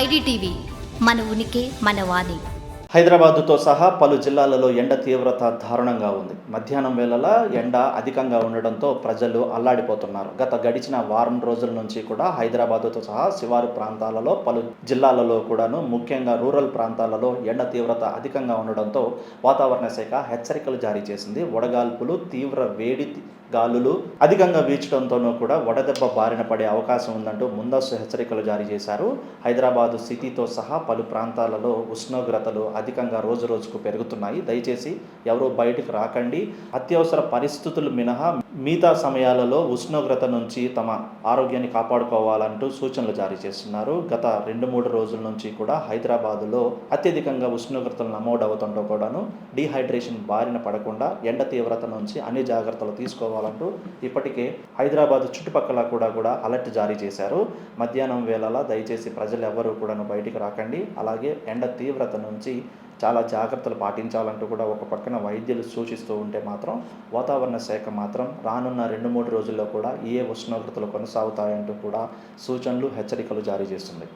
IDTV మన ఉనికి మన వాణి. హైదరాబాదుతో సహా పలు జిల్లాలలో ఎండ తీవ్రత దారుణంగా ఉంది. మధ్యాహ్నం వేళలా ఎండ అధికంగా ఉండడంతో ప్రజలు అల్లాడిపోతున్నారు. గడిచిన వారం రోజుల నుంచి కూడా హైదరాబాదుతో సహా శివారు ప్రాంతాలలో పలు జిల్లాలలో కూడాను ముఖ్యంగా రూరల్ ప్రాంతాలలో ఎండ తీవ్రత అధికంగా ఉండడంతో వాతావరణ శాఖ హెచ్చరికలు జారీ చేసింది. వడగాల్పులు, తీవ్ర వేడి గాలులు అధికంగా వీచడంతోనూ కూడా వడదెబ్బ బారిన పడే అవకాశం ఉందంటూ ముందస్తు హెచ్చరికలు జారీ చేశారు. హైదరాబాదు సిటీతో సహా పలు ప్రాంతాలలో ఉష్ణోగ్రతలు అధికంగా రోజు రోజుకు పెరుగుతున్నాయి. దయచేసి ఎవరూ బయటకు రాకండి. అత్యవసర పరిస్థితులు మినహా మిగతా సమయాలలో ఉష్ణోగ్రత నుంచి తమ ఆరోగ్యాన్ని కాపాడుకోవాలంటూ సూచనలు జారీ చేస్తున్నారు. గత 2-3 రోజుల నుంచి కూడా హైదరాబాదులో అత్యధికంగా ఉష్ణోగ్రతలు నమోదవుతుండో కూడాను డీహైడ్రేషన్ బారిన పడకుండా ఎండ తీవ్రత నుంచి అన్ని జాగ్రత్తలు తీసుకోవాలంటూ ఇప్పటికే హైదరాబాద్ చుట్టుపక్కల కూడా అలర్ట్ జారీ చేశారు. మధ్యాహ్నం వేళలా దయచేసి ప్రజలు ఎవరూ కూడాను బయటికి రాకండి. అలాగే ఎండ తీవ్రత నుంచి చాలా జాగ్రత్తలు పాటించాలంటూ కూడా ఒక పక్కన వైద్యులు సూచిస్తూ ఉంటే మాత్రం వాతావరణ శాఖ మాత్రం రానున్న 2-3 రోజుల్లో కూడా ఏ ఉష్ణోగ్రతలు కొనసాగుతాయంటూ కూడా సూచనలు, హెచ్చరికలు జారీ చేస్తుంది.